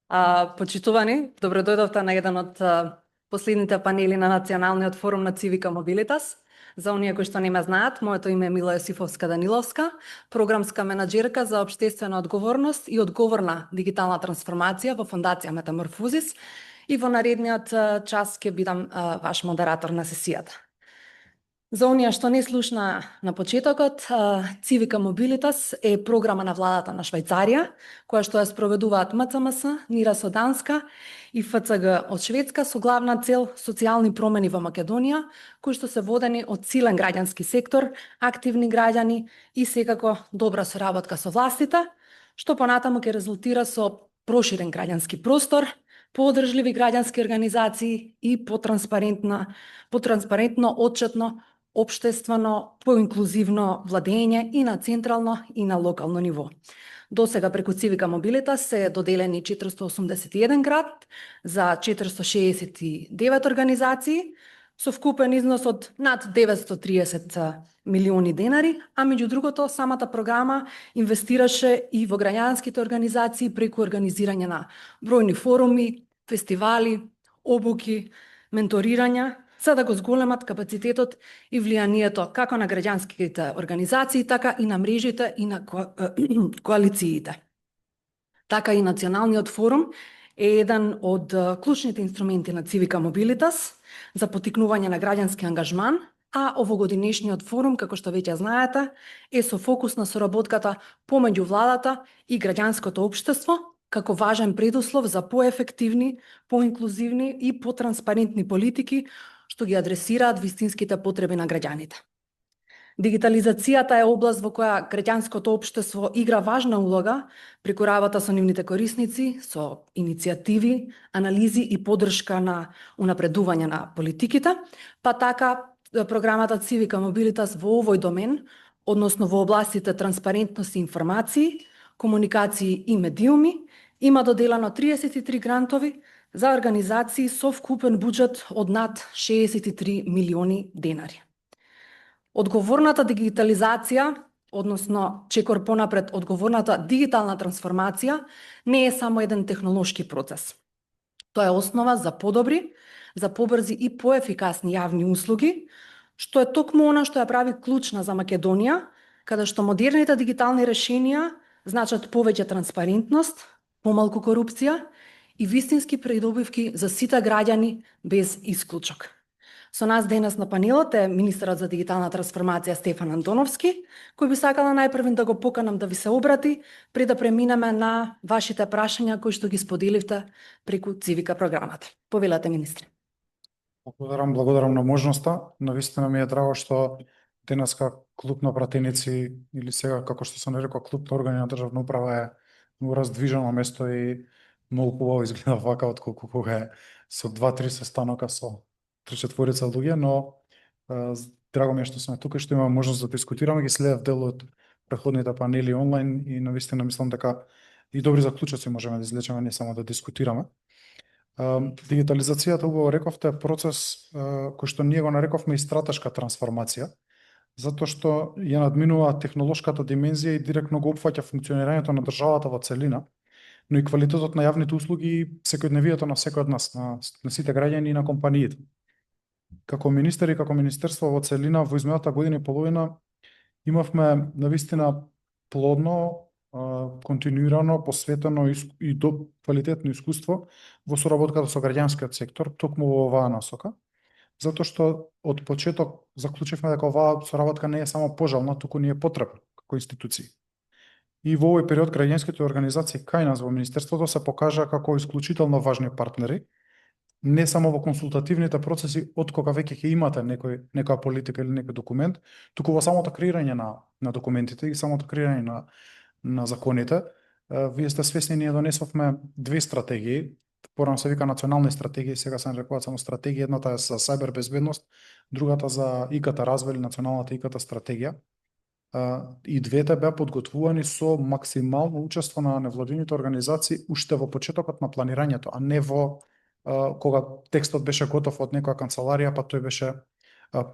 Почитувани, добро дојдовте на еден од последните панели на Националниот форум на Цивика Мобилитас. За оние кои што не ме знаат, моето име е Мила Јосифовска-Даниловска, програмска менаџерка за општествена одговорност и одговорна дигитална трансформација во Фондација Метаморфозис, и во наредниот час ќе бидам ваш модератор на сесијата. За оние што не слушна на почетокот, Цивика Мобилитас е програма на владата на Швајцарија, која што ја спроведуваат МЦМС, НИРАС од Данска и ФЦГ од Шведска, со главна цел социјални промени во Македонија, кои што се водени од силен граѓански сектор, активни граѓани и секако добра соработка со властите, што понатаму ќе резултира со проширен граѓански простор, поодржливи граѓански организации и потранспарентно, отчетно, општествено, поинклузивно владење и на централно и на локално ниво. До сега преку Цивика Мобилитас се доделени 481 град за 469 организации, со вкупен износ од над 930 милиони денари, а меѓу другото самата програма инвестираше и во граѓанските организации преку организирање на бројни форуми, фестивали, обуки, менторирања, за да го зголемат капацитетот и влијанието како на граѓанските организации, така и на мрежите и на коалициите. Така и Националниот форум е еден од клучните инструменти на Цивика Мобилитас за поттикнување на граѓански ангажман, а овогодинешниот форум, како што веќе знаете, е со фокус на соработката помеѓу владата и граѓанското општество, како важен предуслов за поефективни, поинклузивни и потранспарентни политики, што ги адресираат вистинските потреби на граѓаните. Дигитализацијата е област во која граѓанското општество игра важна улога преку работа со нивните корисници, со иницијативи, анализи и поддршка на унапредување на политиките, па така програмата Цивика Мобилитас во овој домен, односно во областите транспарентност и информации, комуникации и медиуми, има доделено 33 грантови за организации со вкупен буџет од над 63 милиони денари. Одговорната дигитализација, односно чекор понапред одговорната дигитална трансформација, не е само еден технолошки процес. Тоа е основа за подобри, за побрзи и поефикасни јавни услуги, што е токму она што ја прави клучна за Македонија, каде што модерните дигитални решенија значат повеќе транспарентност, помалку корупција и вистински придобивки за сите граѓани без исклучок. Со нас денес на панелот е министерот за дигитална трансформација Стефан Антоновски, кој би сакала најпрв да го поканам да ви се обрати, пред да преминеме на вашите прашања кои што ги споделивте преку Цивика програмата. Повелете, министре. Благодарам на можноста. Навистина ми е драго што денеска клуб на пратеници, или сега како што се нарекува клуб на органи на државна управа, е во раздвижено место и многу хубаво изгледа вака отколку кога е со 2-3 состанока со 3-4 луѓе, но драго ми е што сме тука и што имаме можност да дискутираме. Ги следев дел од претходните панели онлайн и навистина мислам дека и добри заклучоци можеме да извлечеме, не само да дискутираме. Дигитализацијата, убаво рековте, е процес кој што ние го нарековме и стратешка трансформација, затоа што ја надминува технолошката димензија и директно го опфаќа функционирањето на државата во целина, но и квалитетот на јавните услуги и секојдневието на секој од нас, на сите граѓани и на компаниите. Како министер и како министерство во целина во изминалата година и половина имавме навистина плодно, континуирано, посветено и до квалитетно искуство во соработката со граѓанскиот сектор, токму во оваа насока, затоа што од почеток заклучивме дека оваа соработка не е само пожелна, туку ни е потребна како институција. И во овој период граѓанските организации кај нас во Министерството се покажа како исклучително важни партнери, не само во консултативните процеси од кога веќе ќе имате некоја политика или некој документ, туку во самото креирање на документите и самото креирање на законите. Вие сте свесни, ние донесовме 2 стратегии, порано се вика национални стратегии, сега се нарекуваат само стратегии, едната е за сајбер безбедност, другата за ИКТ развој или националната ИКТ стратегија. И двете беа подготвувани со максимално учество на невладините организации уште во почетокот на планирањето, а не во кога текстот беше готов од некоја канцеларија, па тој беше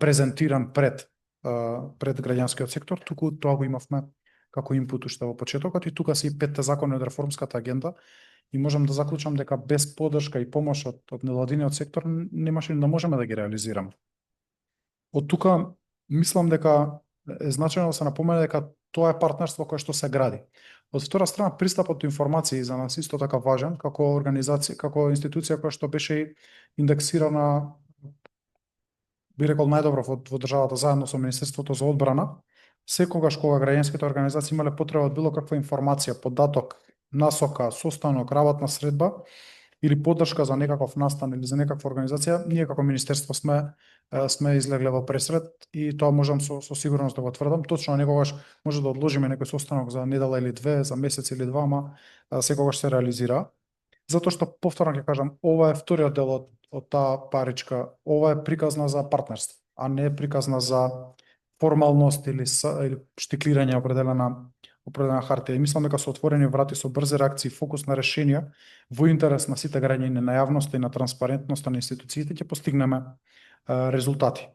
презентиран пред граѓанскиот сектор, туку тоа го имавме како инпут уште во почетокот и тука се и 5 закони од реформската агенда и можам да заклучам дека без поддршка и помош од невладиниот сектор немаше да можеме да ги реализираме. Од тука мислам дека е значено да се напомене дека тоа е партнерство кое што се гради. Од втора страна, пристапот до информации за нас исто така важен, како организација, како институција која што беше индексирана, би рекол најдобро во државата заедно со Министерството за одбрана. Секогаш кога граѓанските организации имале потреба од било каква информација, податок, насока, состанок, работна средба или поддршка за некаков настан или за некаква организација, ние како министерство сме излегле во пресред и тоа можам со сигурност да го тврдам. Точно некогаш може да одложиме некој состанок за недела или две, за месец или два, ама секогаш се реализира. Затоа што повторно ќе кажам, ова е вториот дел од таа паричка, ова е приказна за партнерство, а не е приказна за формалност или штиклирање определена хартија. И мислам дека со отворени врати, со брзи реакции, фокус на решенија во интерес на сите граѓани, на јавноста и на транспарентноста на институциите ќе постигнеме резултати.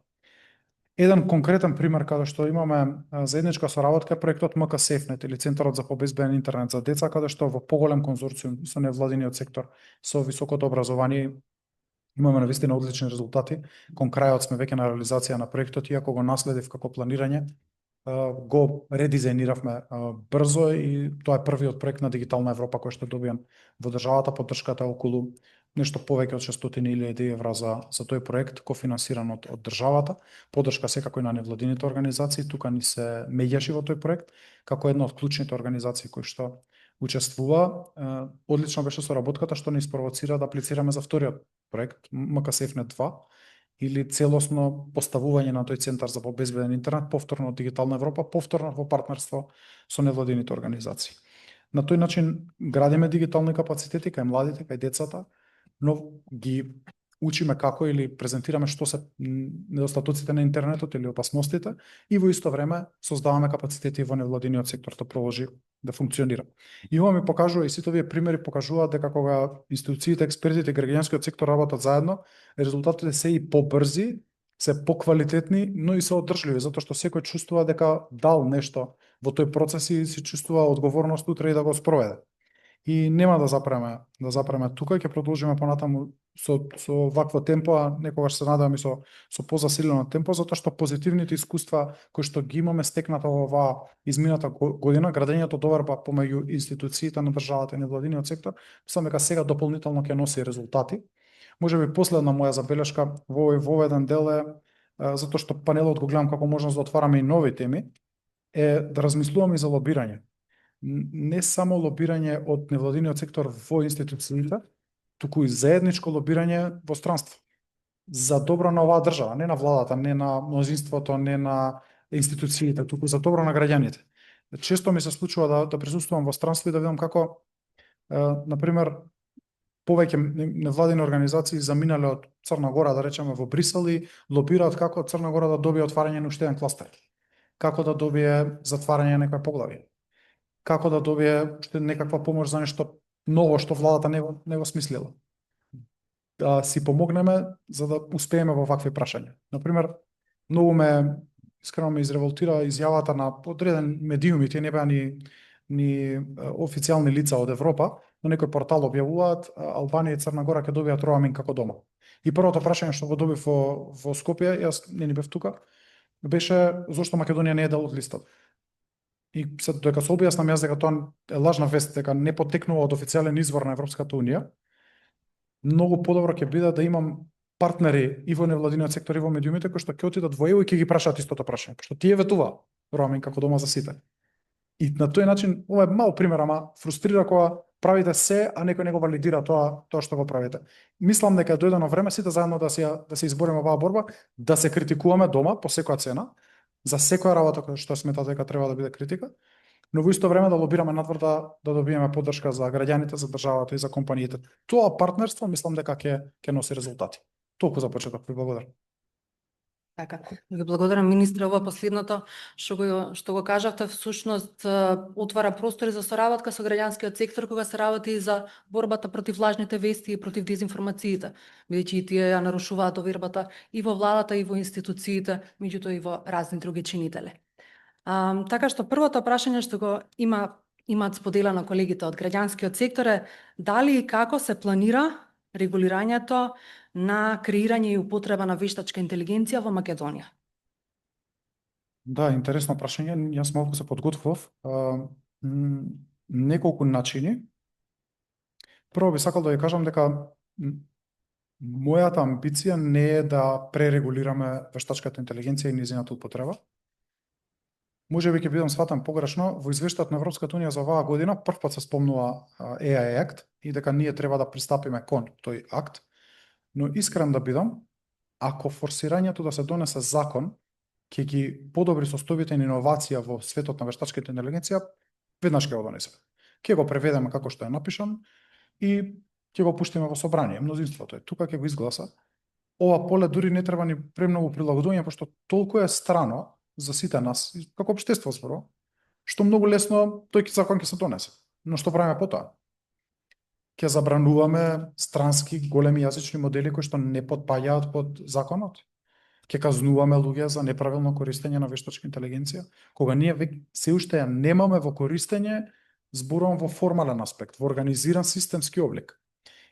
Еден конкретен пример каде што имаме заедничка соработка е проектот МК Сефнет или Центарот за побезбеден интернет за деца, каде што во поголем конзорциум со невладиниот сектор, со високото образование имаме навистина одлични резултати. Кон крајот сме веќе на реализација на проектот, иако го наследив како планирање, го редизајниравме брзо и тоа е првиот проект на Дигитална Европа кој што добиен во државата. Поддршката е околу нешто повеќе од 600.000 евра за тој проект, кофинансиран од државата. Поддршка секако и на невладините организации, тука ни се меѓаши во тој проект, како една од клучните организации кои што учествува. Одлично беше соработката што ни спровоцира да аплицираме за вториот проект, МК Сефнет 2, или целосно поставување на тој центар за побезбеден интернет, повторно од Дигитална Европа, повторно во партнерство со невладините организации. На тој начин градиме дигитални капацитети кај младите, кај децата, но ги учиме како или презентираме што се недостатоците на интернетот или опасностите и во исто време создаваме капацитети во невладиниот сектор да продолжи да функционира. И ова ми покажува, и сите овие примери покажуваат дека кога институциите, експертите и граѓанскиот сектор работат заедно, резултатите се и побрзи, се поквалитетни, но и се одржливи, затоа што секој чувствува дека дал нешто во тој процес и се чувствува одговорност утре и да го спроведе. И нема да запреме тука, ќе продолжиме понатаму со вакво темпо, а некогаш се надевам и со позасилено темпо, затоа што позитивните искуства кои што ги имаме стекната во оваа измината година, градењето доверба помеѓу институциите на државата и невладиниот сектор, мислам дека сега дополнително ќе носи резултати. Можеби последна моја забелешка во овој дел е, затоа што панелот го гледам како можност да отвараме и нови теми, е да размислуваме и за лобирање. Не само лобирање од невладиниот сектор во институциите, туку и заедничко лобирање во странство. За добро на оваа држава, не на владата, не на мнозинството, не на институциите, туку за добро на граѓаните. Често ми се случува да присуствувам во странство и да видам како, например, повеќе невладини организации заминале од Црна Гора, да речеме, во Брисел и лобираат како Црна Гора да добие отварање на уште еден кластер, како да добие затварање на некој поглавје, како да добие уште некаква помош за нешто ново што владата не го смислила. Да си помогнеме за да успееме во вакви прашања. Например, многу искрено ме изреволтира изјавата на одреден медиуми, тие не беа ни официјални лица од Европа, на некој портал објавуваат Албанија и Црна Гора ќе добијат роаминг како дома. И првото прашање што го добив во Скопје, јас не ни бев тука, беше зошто Македонија не е дел од листата. И дека се објаснам јас дека тоа е лажна вест, дека не потекнува од официјален извор на Европската унија, многу подобро ќе биде да имам партнери и во невладиниот сектор и во медиумите кои што ќе отидат во ЕУ и ќе ги прашаат истото прашање, што тие ветува роаминг како дома за сите. И на тој начин, ова е мал пример, ама фрустрира кога правите се, а некој не го валидира тоа што го правите. Мислам дека е дојдено време сите заедно да се избориме оваа борба, да се критикуваме дома по секоја цена, за секоја работа која што сметате дека треба да биде критика, но во исто време да лобираме надвор да добиеме поддршка за граѓаните, за државата и за компаниите. Тоа партнерство мислам дека ќе носи резултати. Толку за почеток, ви благодарам. Така, ви благодарам министре, ова последното што го кажавте всушност отвара простори за соработка со граѓанскиот сектор кога се работи и за борбата против лажните вести и против дезинформациите, бидејќи и тие ја нарушуваат довербата и во владата и во институциите, меѓутоа и во разни други чинители. Така што првото прашање што го има имаат споделено колегите од граѓанскиот сектор е дали и како се планира регулирањето на креирање и употреба на вештачка интелигенција во Македонија? Да, интересно прашање. Јас малку се подготвував. Неколку начини. Прво би сакал да ја кажам дека мојата амбиција не е да пререгулираме вештачката интелигенција и нејзината употреба. Може би ќе бидам сватен погрешно, во извештајот на Европската унија за оваа година првпат се спомнува AI Act и дека ние треба да пристапиме кон тој акт, но искрен да бидам, ако форсирањето да се донесе закон ќе ги подобри состојбите на иновација во светот на вештачката интелигенција, веднаш ќе го донесеме. Ќе го преведеме како што е напишан и ќе го пуштиме во собрание. Мнозинството е тука, ќе го изгласа. Ова поле дури не треба ни премногу прилагодување, пошто толку е страно за сите нас, како општество зборувам, што многу лесно тој закон ќе се донесе. Но што правиме потоа? Ќе забрануваме странски големи јазични модели кои што не потпаѓаат под законот? Ќе казнуваме луѓе за неправилно користење на вештачка интелигенција, кога ние се уште ја немаме во користење, зборувам во формален аспект, во организиран системски облик.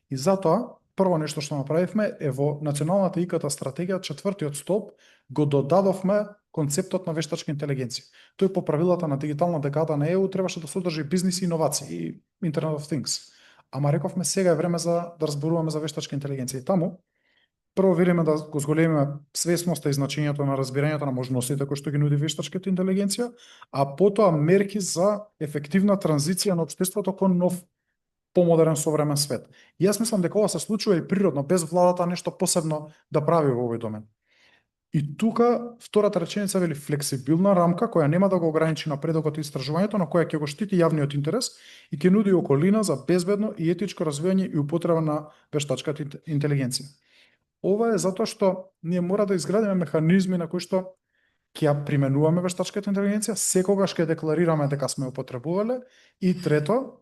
И затоа, прво нешто што направивме е во Националната ИКТ стратегија, 4-тиот столб, го додадовме концептот на вештачка интелигенција. Тој по правилата на дигитална декада на ЕУ требаше да содржи бизнис и иновации и Internet of Things. Ама рековме сега е време за да разборуваме за вештачка интелигенција. И таму прво видиме да го зголемиме свесноста и значењето на разбирањето на можностите кои што ги нуди вештачката интелигенција, а потоа мерки за ефективна транзиција на општеството кон нов помодерен современ свет. И јас мислам дека ова се случува и природно, без владата нешто посебно да прави во овој домен. И тука втората реченица вели флексибилна рамка која нема да го ограничи напредокот и истражувањето, но која ќе го штити јавниот интерес и ќе нуди околина за безбедно и етичко развивање и употреба на вештачката интелигенција. Ова е затоа што ние мора да изградиме механизми на кои што ќе ја применуваме вештачката интелигенција, секогаш ќе декларираме дека сме ја употребувале и трето,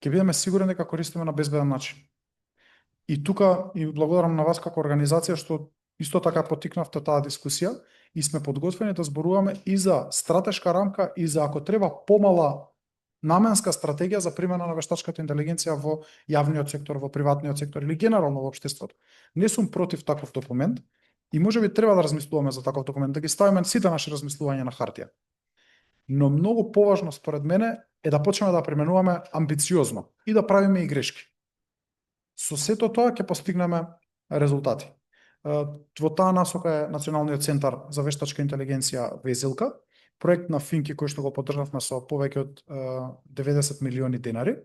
ќе бидеме сигурни дека користиме на безбеден начин. И тука и благодарам на вас како организација што исто така поттикнавте таа дискусија и сме подготвени да зборуваме и за стратешка рамка и за ако треба помала наменска стратегија за примена на вештачката интелигенција во јавниот сектор, во приватниот сектор или генерално во општеството. Не сум против таков документ и можеби треба да размислуваме за таков документ, да ги ставиме сите наши размислувања на хартија. Но многу поважно според мене е да почнеме да применуваме амбициозно и да правиме и грешки. Со сето тоа ќе постигнеме резултати. Во таа насока е Националниот центар за вештачка интелигенција Везилка, проект на Финки кој што го поддржавме со повеќе од 90 милиони денари,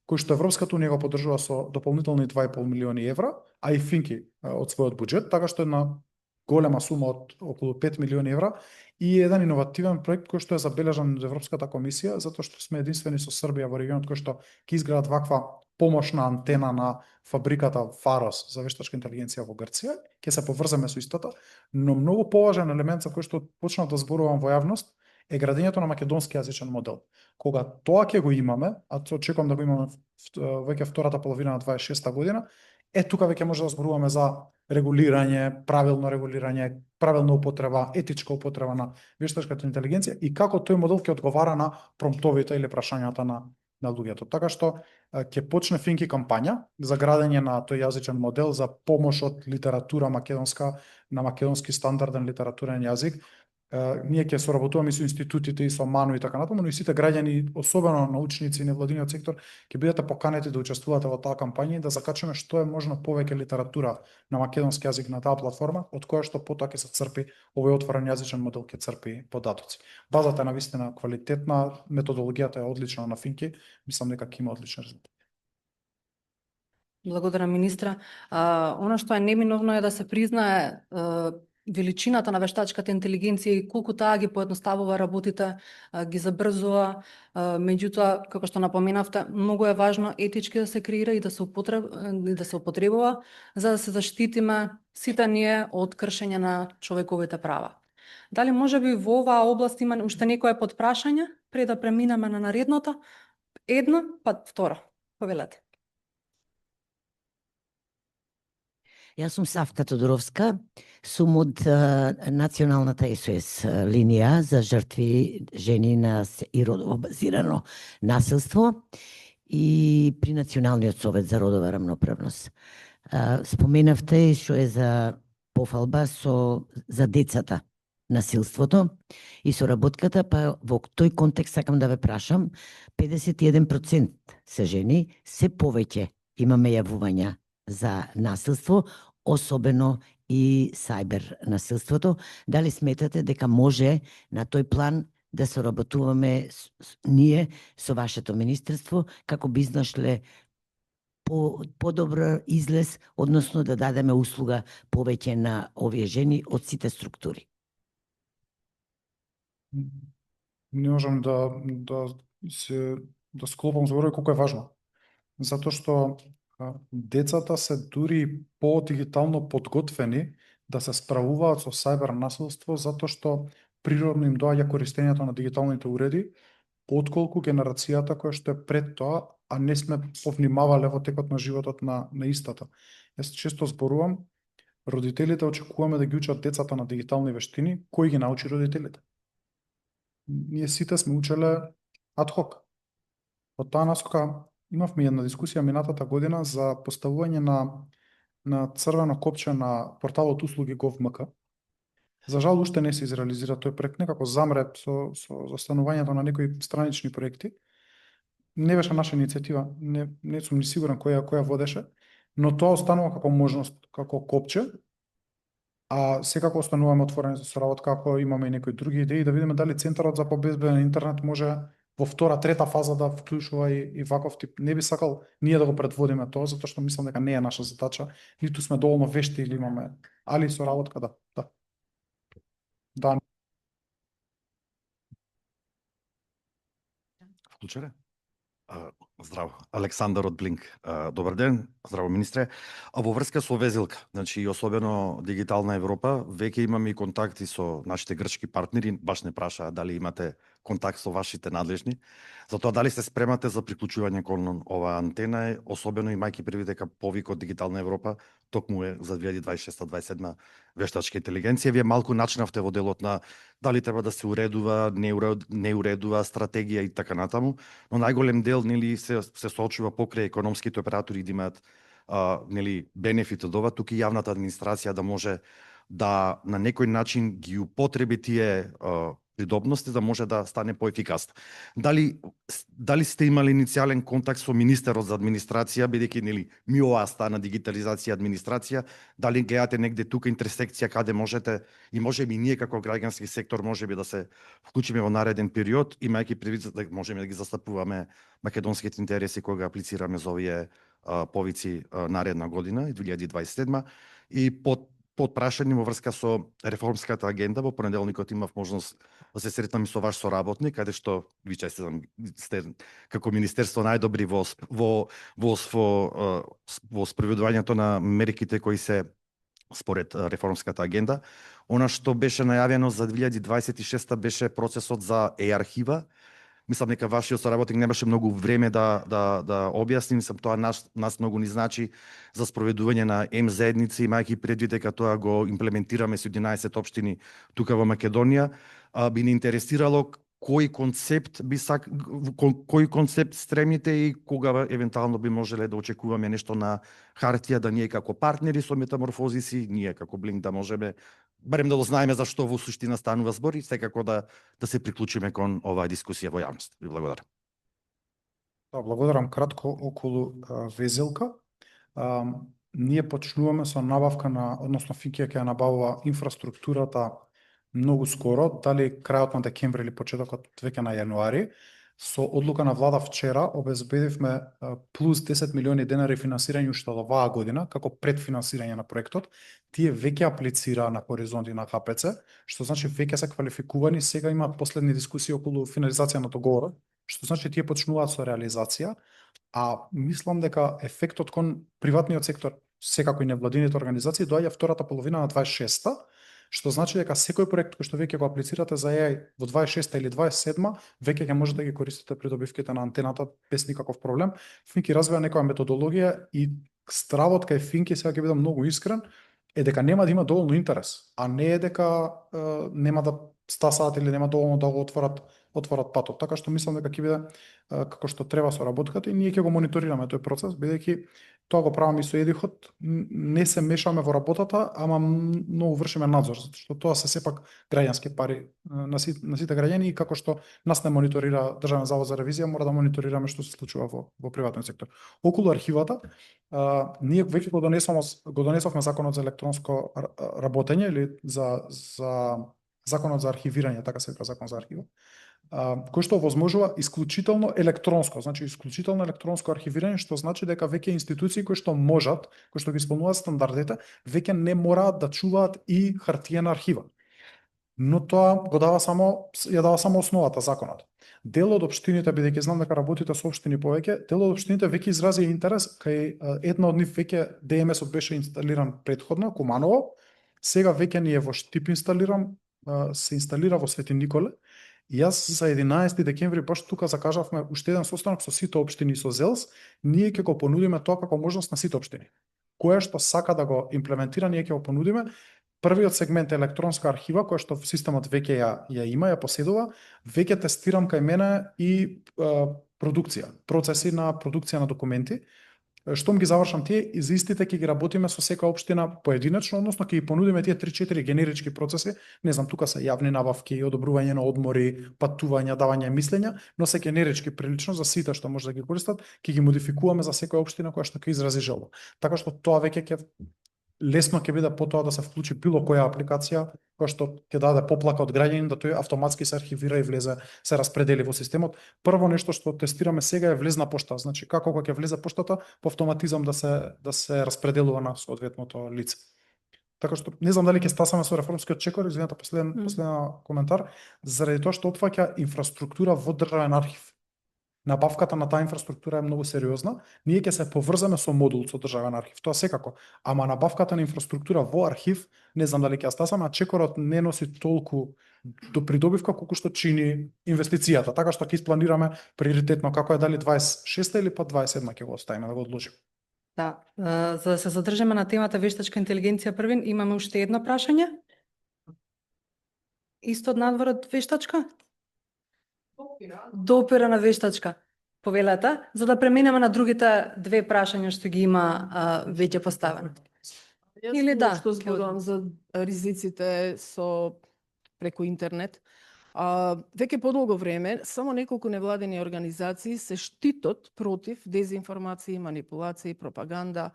кој што Европската унија го поддржува со дополнителни 2,5 милиони евра, а и Финки од својот буџет, така што една голема сума од околу 5 милиони евра и еден иновативен проект кој што е забележан од Европската комисија, затоа што сме единствени со Србија во регионот кој што ќе изградат ваква помошна антена на фабриката Фарос за вештачка интелигенција во Грција, ќе се поврземе со истата, но многу поважен елемент за кој што почнав да зборувам во јавност е градењето на македонски јазичен модел. Кога тоа ќе го имаме, а очекувам да го имаме веќе втората половина на 26-та година, тука веќе може да зборуваме за регулирање, правилна употреба, етичка употреба на вештачката интелигенција и како тој модел ќе одговара на промптовите или прашањата на луѓето. Така што ќе почне Финки кампања за градење на тој јазичен модел за помош од литература македонска на македонски стандарден литературен јазик. Ние ќе соработуваме со институтите и со МАНУ и така натаму, но и сите граѓани, особено научници и невладиниот сектор, ќе бидете поканети да учествувате во таа кампања и да закачаме што е можно повеќе литература на македонски јазик на таа платформа, од која што потоа ќе се црпи овој отворен јазичен модел, ќе црпи податоци. Базата е навистина квалитетна, методологијата е одлична на Финки, мислам дека ќе има одличен резултат. Благодарам, министра. Она што е неминовно е да се признае величината на вештачката интелигенција и колку таа ги поедноставува работите, ги забрзува. Меѓутоа, како што напоменавте, многу е важно етички да се креира и да се употребува за да се заштитиме сите ние од кршење на човековите права. Дали можеби во оваа област има уште некое подпрашање пред да преминеме на наредното? Едно, па второ. Повелете. Јас сум Савка Тодоровска, сум од националната СОС линија за жртви жени и родово базирано насилство и при Националниот совет за родова рамноправност. Споменавте што е за пофалба за децата, насилството и соработката, па во тој контекст сакам да ве прашам, 51% се жени, се повеќе имаме јавувања за насилство, особено и сајбер насилството. Дали сметате дека може на тој план да соработуваме ние со вашето министерство, како би изнашле подобар излез, односно да дадеме услуга повеќе на овие жени од сите структури? Не можам да склопам зборови колку е важно. Затоа што децата се дури по-дигитално подготвени да се справуваат со сајбер насилство, затоа што природно им доаѓа користењето на дигиталните уреди, отколку генерацијата која што е пред тоа, а не сме повнимавале во текот на животот на истата. Јас често зборувам, родителите очекуваме да ги учат децата на дигитални вештини, кој ги научи родителите? Ние сите сме учеле ад хок. Во таа насока имавме една дискусија минатата година за поставување на црвено копче на порталот услуги Gov.mk. За жал уште не се изреализира тој проект, некако замре со застанувањето на некои странични проекти. Не беше наша иницијатива, не сум ни сигурен која водеше, но тоа останува како можност, како копче, а секако остануваме отворени за соработка ако имаме и некои други идеи, да видиме дали Центарот за побезбеден интернет може во втора, трета фаза да вклучува и ваков тип. Не би сакал ние да го предводиме тоа, затоа што мислам дека не е наша задача, ниту сме доволно вешти или имаме, али соработка да. Вклучере? Здраво, Александар од Блинк. Добар ден, здраво министре. Во врска со везилка, значи и особено Дигитална Европа, веќе имаме и контакти со нашите грчки партнери, баш не прашаа дали имате контакт со вашите надлежни. Затоа дали се спремате за приклучување кон оваа антена, особено имајќи предвид дека повикот Дигитална Европа токму е за 2026-2027 вештачка интелигенција. Вие малку начинавте во делот на дали треба да се уредува, не уредува стратегија и така натаму, но најголем дел нели се соочува покрај економските оператори да имаат нели бенефит од ова, тука и јавната администрација да може да на некој начин ги употреби тие придобности да може да стане поефикасно. Дали сте имали иницијален контакт со министерот за администрација, бидејќи нели ми оваа стана дигитализација администрација, дали гледате негде тука интерсекција каде можете и можеби ние како граѓански сектор можеби да се вклучиме во нареден период, имајќи предвид да можеме да ги застапуваме македонските интереси кога аплицираме за овие повици наредна година, 2027, и под прашање во врска со реформската агенда. Во понеделникот имав можност да се сретнам и со ваш соработник, каде што ви сте како министерство најдобри во спроведувањето на мерките кои се според реформската агенда. Она што беше најавено за 2026 беше процесот за е-архива. Мислам дека вашиот соработник немаше многу време да објасни, мислам тоа нас многу ни значи за спроведување на М-заедници, имајќи предвид дека тоа го имплементираме со 11 општини тука во Македонија. Би ни интересирало кој концепт стремите и кога евентуално би можеле да очекуваме нешто на хартија, да ние како партнери со Метаморфозиси, ние како Блинк да можеме барем да знаеме за што во суштина станува збор и секако да се приклучиме кон оваа дискусија во јавност. Ви благодарам. Благодарам. Кратко околу везелка. Ние почнуваме со набавка односно Фикија ќе набавува инфраструктурата многу скоро, дали крајот на декември или почетокот веќе на јануари. Со одлука на влада вчера обезбедивме плюс 10 милиони денари финансирање уште од оваа година, како предфинансирање на проектот. Тие веќе аплицираа на Хоризонт и на ХПЦ, што значи веќе се квалификувани, сега има последни дискусии околу финализација на договорот, што значи тие почнуваат со реализација, а мислам дека ефектот кон приватниот сектор, секако и невладините организации, доаѓа втората половина на 26-та, што значи дека секој проект кој што веќе го аплицирате за AI во 26-та или 27-та, веќе ќе можете да ги користите придобивките на антената без никаков проблем. Финки развива некоја методологија и стравот кај Финки, сега ќе бидам многу искрен, е дека нема да има доволно интерес, а не е дека нема да стасаат или нема доволно да го отворат патот. Така што мислам дека ќе биде како што треба со работката и ние ќе го мониторираме тој процес, бидејќи тоа го правиме и со ЕДИХот, не се мешаме во работата, ама многу вршиме надзор, затоа што тоа се сепак граѓански пари на сите граѓани и како што нас не мониторира Државен завод за ревизија, мора да мониторираме што се случува во приватниот сектор. Околу архивата, ние веќе го донесовме законот за електронско работење или за законот за архивирање, така се вика закон за архива, кој што овозможува исклучително електронско, значи исклучително електронско архивирање, што значи дека веќе институции кои што можат, кои што ги исполнуваат стандардите, веќе не мораат да чуваат и хартиена архива. Но тоа го дава ја дава само основата, законот. Дел од општините, бидејќи знам дека работите со општини повеќе, дел од општините веќе изрази интерес, кај една од нив веќе ДМС-от беше инсталиран претходно, Куманово, сега веќе ни е во Штип инсталиран, се инсталира во Свети Николе. И јас за 11 декември баш тука закажавме уште еден состанок со сите општини со ЗЕЛС, ние ќе го понудиме тоа како можност на сите општини. Која што сака да го имплементира, ние ќе го понудиме. Првиот сегмент е електронска архива, која што системот веќе ја има, ја поседува, веќе тестирам кај мене и продукција, процеси на продукција на документи. Штом ги завршам тие, и за истите ќе ги работиме со секоја општина поединечно, односно ќе ги понудиме тие 3-4 генерички процеси. Не знам, тука се јавни набавки, одобрување на одмори, патувања, давање мислења, но се генерички прилично за сите што може да ги користат, ќе ги модификуваме за секоја општина која што ќе изрази желба. Така што тоа веќе ќе лесно ќе биде потоа да се вклучи било која апликација која што ќе даде поплака од граѓанин, да тој автоматски се архивира и влезе, се распредели во системот. Прво нешто што тестираме сега е влезна пошта, значи како кога ќе влезе поштата, по автоматизам да се распределува на соодветното лице. Така што не знам дали ќе стасаме со реформскиот чекор, извинете, последен коментар, заради тоа што опфаќа инфраструктура во државен архив. Набавката на таа инфраструктура е многу сериозна. Ние ќе се поврзаме со модул со државен архив, тоа секако. Ама набавката на инфраструктура во архив, не знам дали ќе стасаме, а чекорот не носи толку до придобивка колку што чини инвестицијата. Така што ќе испланираме приоритетно како е дали 26 или па 27 ќе го оставиме да го одложиме. Да, за да се задржиме на темата вештачка интелигенција првин, имаме уште едно прашање. Исто од надвор од вештачка? Допира на вештачка. Повелете, за да преминеме на другите две прашања што ги има веќе поставено. Или да, што зборувам за ризиците преку интернет. Веќе подолго време само неколку невладени организации се штитот против дезинформации, манипулации, пропаганда,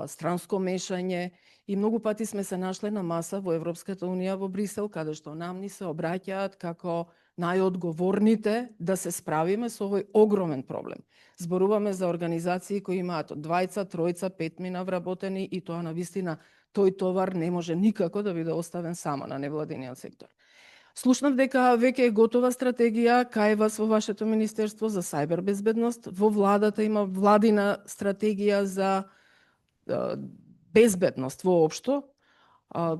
странско мешање и многу пати сме се нашле на маса во Европската унија во Брисел, каде што нам ни се обраќаат како најодговорните да се справиме со овој огромен проблем. Зборуваме за организации кои имаат од 2, 3, 5 вработени и тоа навистина тој товар не може никако да биде оставен само на невладениот сектор. Слушнав дека веќе е готова стратегија кај вас во вашето министерство за сајбер безбедност. Во владата има владина стратегија за безбедност воопшто,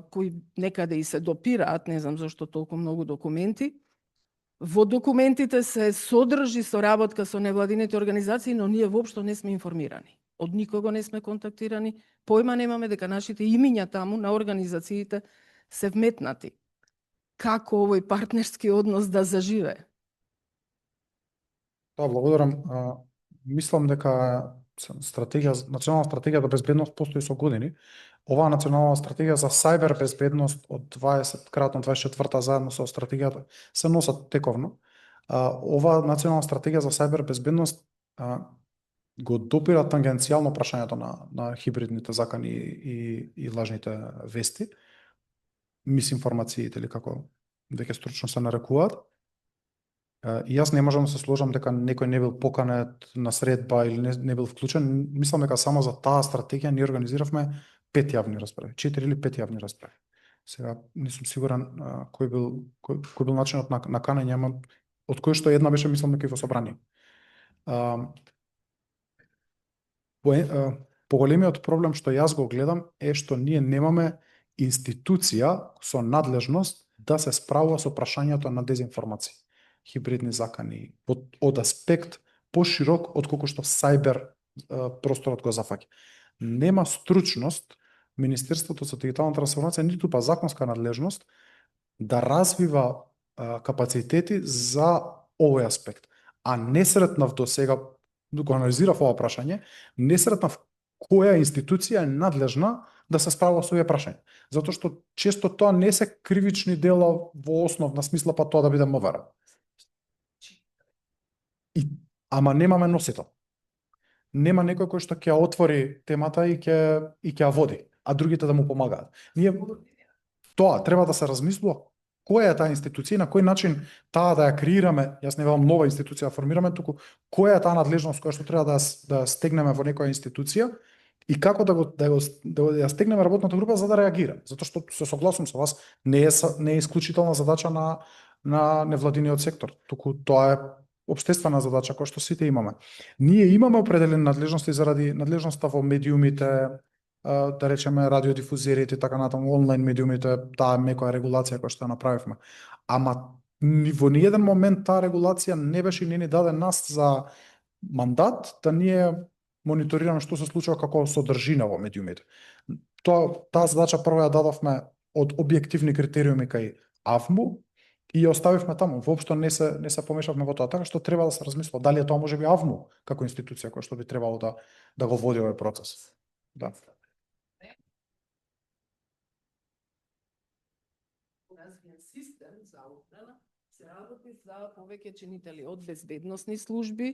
кои некаде и се допираат, не знам зашто толку многу документи. Во документите се содржи соработка со невладините организации, но ние воопшто не сме информирани. Од никого не сме контактирани, појма немаме дека нашите имиња таму на организациите се вметнати. Како овој партнерски однос да заживее? Да, благодарам. Мислам дека национална стратегија за безбедност постои со години. Оваа национална стратегија за сајбер безбедност од 20-кратно 24-та заедно со стратегијата се носат тековно. Оваа национална стратегија за сајбер безбедност го допира тангенцијално прашањето на хибридните закани и лажните вести, мисинформациите или како веќе стручно се нарекуваат. И јас не можам да се сложам дека некој не бил поканет на средба или не бил вклучен. Мислам дека само за таа стратегија ние организиравме 5 јавни расправи, 4 или 5 јавни расправи. Сега не сум сигурен кој бил начинот на канење, ама од кој што една беше мислам дека и во собрание. Поголемиот проблем што јас го гледам е што ние немаме институција со надлежност да се справува со прашањето на дезинформација, хибридни закани, од аспект поширок од колку што сајбер просторот го зафаќа. нема стручност Министерството за дигитална трансформација, ниту па законска надлежност да развива капацитети за овој аспект. А не сретнав до сега, го анализирав ова прашање, не сретнав која институција е надлежна да се справува со овие прашања. Затоа што често тоа не се кривични дела во основна смисла, па тоа да биде МВР. Ама немаме носител. Нема некој кој што ќе отвори темата и ќе ја води, а другите да му помагаат. Ние тоа треба да се размислува која е таа институција, на кој начин таа да ја креираме, јас не велам нова институција да формираме, туку која е таа надлежност која што треба да ја стегнеме во некоја институција и како да ја стегнеме работната група за да реагира. Затоа што се согласувам со вас, не е исклучителна задача на невладиниот сектор, туку тоа е општествена задача која што сите имаме. Ние имаме определени надлежности заради надлежноста во медиумите, да речеме радиодифузерите и така натаму, онлайн медиумите, таа некоја регулација која што ја направивме. Ама во ниеден момент таа регулација не беше и не ни даде нас за мандат да ние мониторираме што се случува како содржина во медиумите. Таа задача прво ја дадовме од објективни критериуми кај АВМУ и ја оставивме таму. Воопшто не се помешавме во тоа, така што треба да се размислува дали е тоа можеби АВМУ како институција која што би требало да го води овој процес. Да. Систем за одбрана се работи за повеќе чинители од безбедносни служби,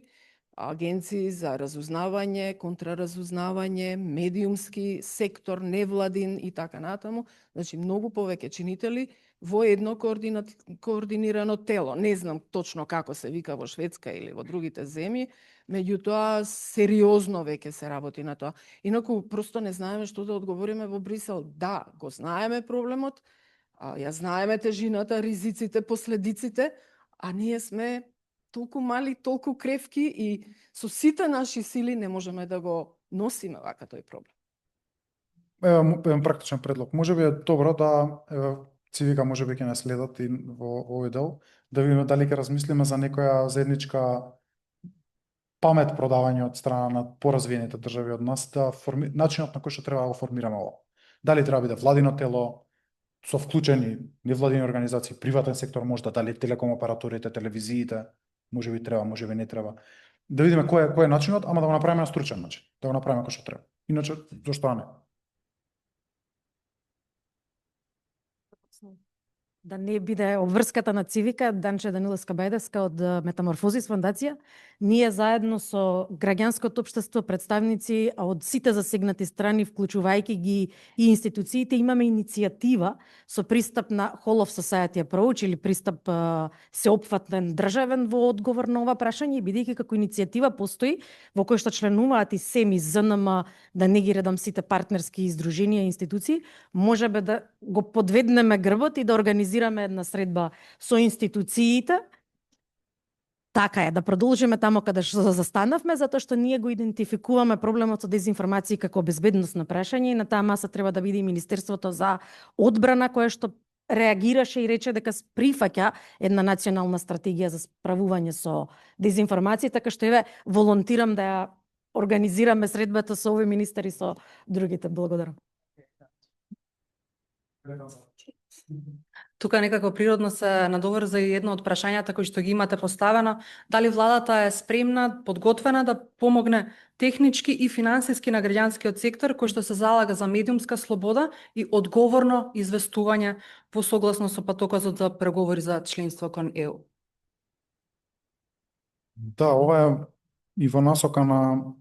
агенции за разузнавање, контраразузнавање, медиумски сектор, невладин и така натаму. Значи, многу повеќе чинители во едно координирано тело. Не знам точно како се вика во Шведска или во другите земји, меѓутоа сериозно веќе се работи на тоа. Инаку просто не знаеме што да одговориме во Брисел. Да, го знаеме проблемот, ја знаеме тежината, ризиците, последиците, а ние сме толку мали, толку кревки и со сите наши сили не можеме да го носиме вака тој проблем. Еден практичен предлог. Можеби е добро да Цивика можеби ќе не следат и во овој дел, да видиме дали ќе размислиме за некоја заедничка памет продавање од страна на поразвиените држави од нас, да начинот на кој што треба да го формираме ова. Дали треба да биде владино тело, со вклучени невладини организации, приватен сектор можда, дали телеком операторите, телевизиите, можеби треба, можеби не треба. Да видиме кој е начинот, ама да го направиме на стручен начин, да го направиме кој што треба. Иначе, зошто не? Да не биде обврската на Цивика, Данче Даниловска Бајдевска од Метаморфозис фондација, ние заедно со граѓанското општество, представници од сите засегнати страни, вклучувајќи ги и институциите, имаме иницијатива со пристап на Whole of Society Approach или пристап сеопфатен државен во одговор на ова прашање, бидејќи како иницијатива постои во кој што членуваат и СЕМ и ЗНМ, да не ги редам сите партнерски издруженија и институции, можеме да го подведнеме грбот и да организираме една средба со институциите. Така е, да продолжиме тамо каде што застанавме, затоа што ние го идентификуваме проблемот со дезинформации како безбедносно прашање и на таа маса треба да биде и Министерството за одбрана, кое што реагираше и рече дека прифаќа една национална стратегија за справување со дезинформации, така што еве волонтирам да ја организираме средбата со овој министер и со другите. Благодарам. Тука некако природно се надоврза и едно од прашањата кои што ги имате поставено, дали владата е спремна, подготвена да помогне технички и финансиски на граѓанскиот сектор кој што се залага за медиумска слобода и одговорно известување во согласно со патоказот за преговори за членство кон ЕУ. Да, ова е и во насока на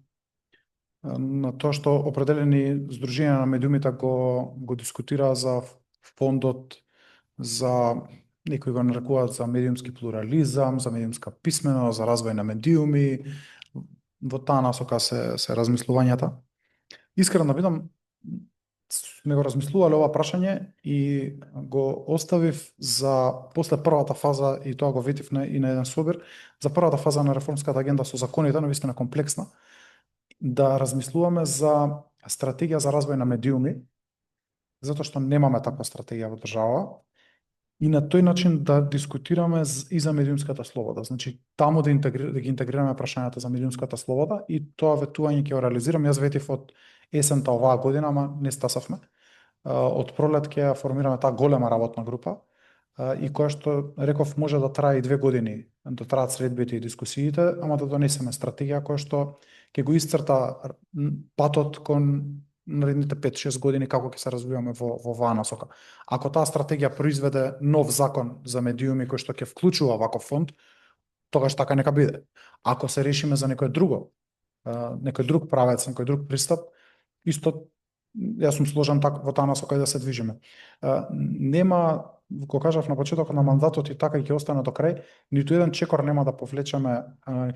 тоа што определени здруженија на медиумите го дискутираа за фондот за, некои го нарекуваат за медиумски плурализам, за медиумска писменост, за развој на медиуми. Во таа насока се размислувањата. Искрено да бидам, сме го размислувале ова прашање и го оставив за после првата фаза, и тоа го ветив и на еден собир, за првата фаза на реформската агенда со законите, навистина комплексна, да размислуваме за стратегија за развој на медиуми, затоа што немаме таква стратегија во држава. и на тој начин да дискутираме и за медиумската слобода. Значи, таму да ги интегрираме прашањата за медиумската слобода и тоа ветување ќе го реализирам. Јас ветив од есента оваа година, ама не стасавме. Од пролет ќе формираме таа голема работна група и која што реков може да трае и 2 години, да траат средбите и дискусиите, ама да донесеме стратегија која што ќе го исцрта патот кон наредните 5-6 години како ќе се развиваме во оваа насока. Ако таа стратегија произведе нов закон за медиуми кој што ќе вклучува ваков фонд, тогаш така нека биде. Ако се решиме за некој друг правец, некој друг пристап, исто јас сум сложен во таа насока и да се движиме. Нема, го кажав на почетокот на мандатот и така и ќе остане до крај, ниту еден чекор нема да повлечеме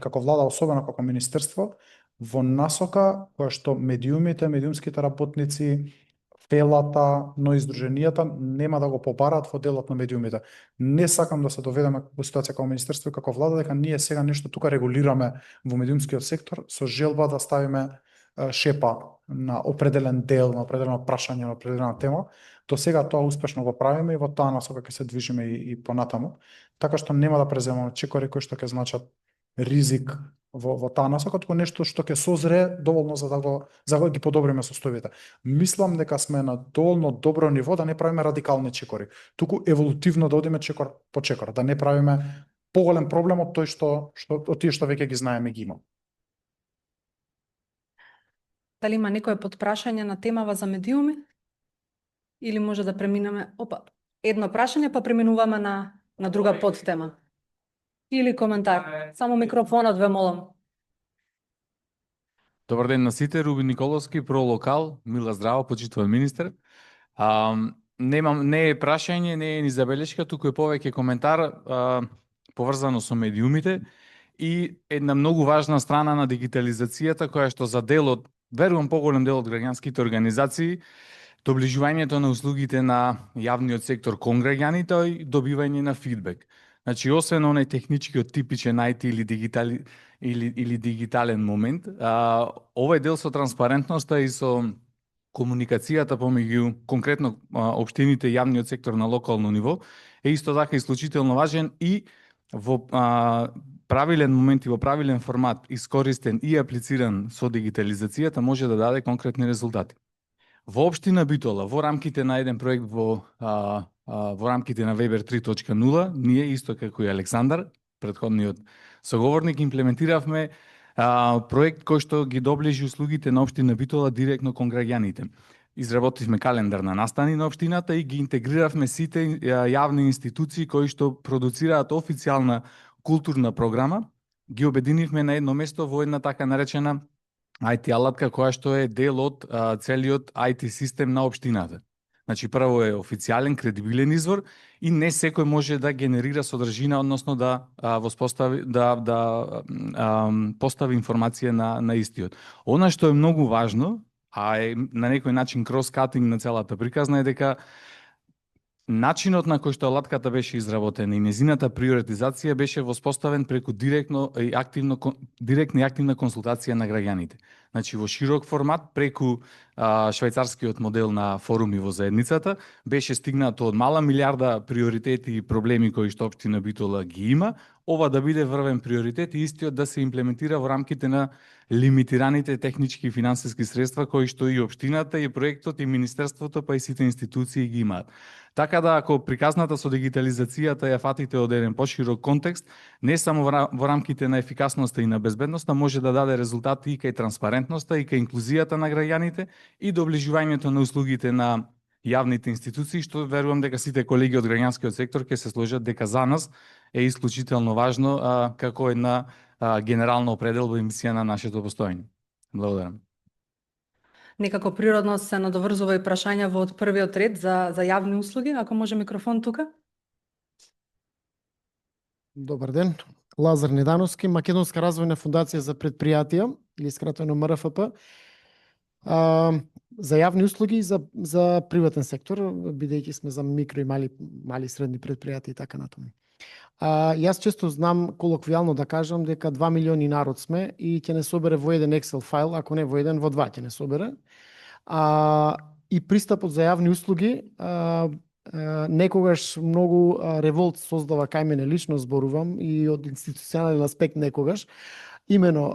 како влада, особено како министерство, во насока која што медиумите, медиумските работници, фелата, но и издруженијата нема да го побарат во делот на медиумите. Не сакам да се доведеме во ситуација како министерство и како влада дека ние сега нешто тука регулираме во медиумскиот сектор со желба да ставиме шепа на определен дел, на определено прашање, на определена тема. До сега тоа успешно го правиме и во таа насока ќе се движиме и понатаму. Така што нема да преземаме чекори кои што ќе значат ризик во таа насока, туку нешто што ќе созре доволно за да ги подобриме состојбите. Мислам дека сме на доволно добро ниво да не правиме радикални чекори, туку еволутивно да одиме чекор по чекор, да не правиме поголем проблем од тој од тие што веќе ги знаеме ги имам. Дали има некое подпрашање на темава за медиуми? Или може да преминеме, едно прашање па преминуваме на друга подтема? Или коментар? Само микрофонот ве молам. Добар ден на сите, Рубин Николовски, Пролокал, мила здраво, почитуван министер. Не е прашање, не е ни забелешка, туку е повеќе коментар поврзано со медиумите и една многу важна страна на дигитализацијата која што за делот, верувам поголем дел од граѓанските организации, доближувањето на услугите на јавниот сектор кон граѓаните и добивање на фидбек. Значи, освен оној техничкиот типичен IT или дигитален момент, овој дел со транспарентноста и со комуникацијата помеѓу конкретно општините и јавниот сектор на локално ниво е исто така исклучително важен и во правилен момент и во правилен формат искористен и аплициран со дигитализацијата може да даде конкретни резултати. Во општина Битола, во рамките на еден проект во рамките на Weber 3.0, ние исто како и Александар, претходниот соговорник, имплементиравме проект кој што ги доближи услугите на општина Битола директно кон граѓаните. Изработивме календар на настани на општината и ги интегриравме сите јавни институции кои што продуцираат официјална културна програма, ги обединивме на едно место во една така наречена IT алатка која што е дел од целиот IT систем на општината. Значи, прво е официјален, кредибилен извор и не секој може да генерира содржина, односно да постави информација на истиот. Она што е многу важно, а е на некој начин крос-катинг на целата приказна, е дека начинот на кој што алатката беше изработена и незината приоритизација беше воспоставен преку директна и активна консултација на граѓаните. Значи, во широк формат, преку швајцарскиот модел на форуми во заедницата, беше стигнато од мала милиарда приоритети и проблеми кои што општина Битола ги има, ова да биде врвен приоритет и истиот да се имплементира во рамките на лимитираните технички и финансиски средства кои што и општината, и проектот, и министерството, па и сите институции ги имаат. Така да, ако приказната со дигитализацијата ја фатите од еден поширок контекст, не само во рамките на ефикасноста и на безбедноста, може да даде резултати и кај транспарентноста, и кај инклузијата на граѓаните, и доближувањето на услугите на јавните институции, што верувам дека сите колеги од граѓанскиот сектор ќе се сложат дека за нас е исклучително важно како една генерална определба и мисија на нашето постоење. Благодарам. Некако природно се надоврзува и прашања во од првиот ред за јавни услуги. Ако може микрофон тука. Добар ден. Лазар Недановски, Македонска развојна фондација за предпријатија, или скратено МРФП. За јавни услуги и за приватен сектор, бидејќи сме за микро и мали и средни предпријатија и така натаму. Јас често знам колоквијално да кажам дека 2 милиони народ сме и ќе не собере во еден Excel файл, ако не во еден, во два ќе не собере. И пристапот за јавни услуги некогаш многу револт создава кај мене лично, зборувам и од институционален аспект некогаш. Имено,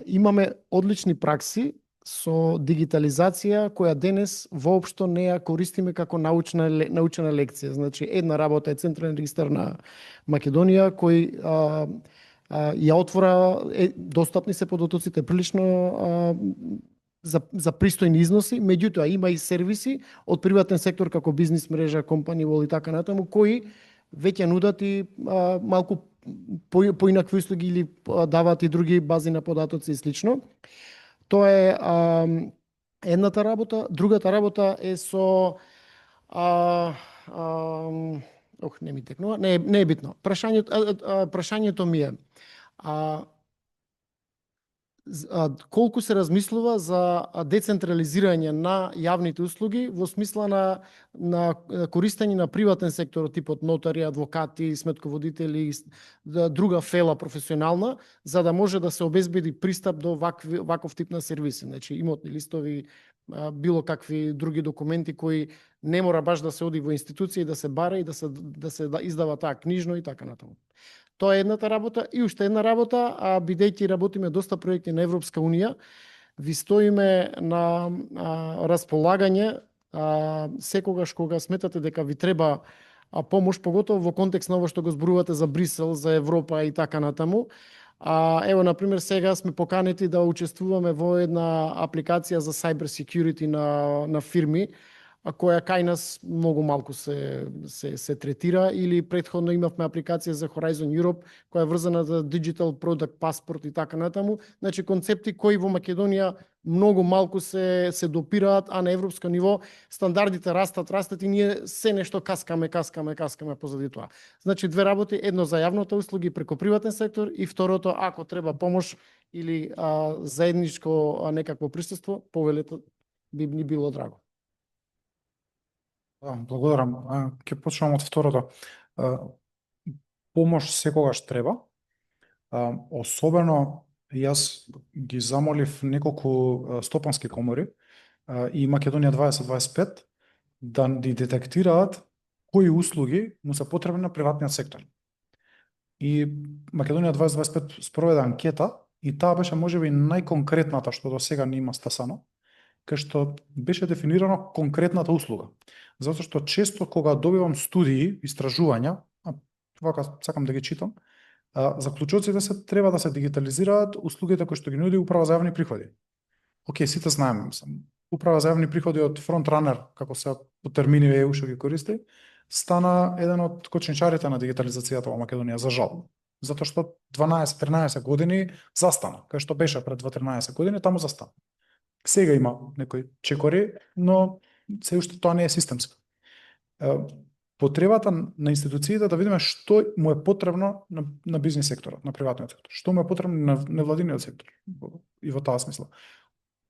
имаме одлични пракси со дигитализација која денес воопшто не ја користиме како научна лекција. Значи, една работа е Централен регистар на Македонија кој ја отвора, достапни се податоците прилично за пристојни износи, меѓутоа има и сервиси од приватен сектор како бизнис мрежа, компании и така натаму, кои веќе нудат и малку поинакви услуги или даваат и други бази на податоци и слично. Тоа е едната работа. Другата работа е со не ми текнува, не е битно. Прашањето ми е колку се размислува за децентрализирање на јавните услуги во смисла на користење на приватен сектор, типот нотари, адвокати, сметководители, друга фела професионална, за да може да се обезбеди пристап до ваков тип на сервиси. Значи, имотни листови, било какви други документи кои не мора баш да се оди во институција и да се бара и да се издава таа книжно и така натаму. Тоа е едната работа. И уште една работа, бидејќи работиме доста проекти на Европска Унија, ви стоиме на располагање секогаш кога сметате дека ви треба помош, поготово во контекст на ово што го зборувате за Брисел, за Европа и така натаму. Ево, например, сега сме поканети да учествуваме во една апликација за cyber security на фирми, која кај нас многу малку се третира, или претходно имавме апликација за Horizon Europe, која е врзана за Digital Product Passport и така натаму. Значи, концепти кои во Македонија многу малку се допираат, а на европско ниво стандардите растат и ние се нешто каскаме позади тоа. Значи, две работи, едно за јавната услуги преку приватен сектор и второто, ако треба помош или заедничко некакво присуство, повелето би ни било драго. Благодарам. Ќе почнам од второто. Помош секогаш треба. Особено јас ги замолив неколку стопански комори и Македонија 2025 да ги детектираат кои услуги му се потребни на приватниот сектор. И Македонија 2025 спроведе анкета и таа беше можеби најконкретната што до сега не има стасано, кај што беше дефинирано конкретната услуга. Затоа што често кога добивам студии, истражувања, вака сакам да ги читам, заклучоците се треба да се дигитализираат услугите кои што ги нуди Управа за јавни приходи. Океј, сите знаеме, Управа за јавни приходи од фронтранер, како се по термини ЕУ што ги користи, стана еден од кочничарите на дигитализацијата во Македонија, за жал. Затоа што 12-13 години застана, кај што беше пред 2-13 години, таму застана. Сега има некои чекори, но се уште тоа не е системско. Потребата на институциите да видиме што му е потребно на бизнис секторот, на приватниот сектор, што му е потребно на невладиниот сектор и во таа смисла.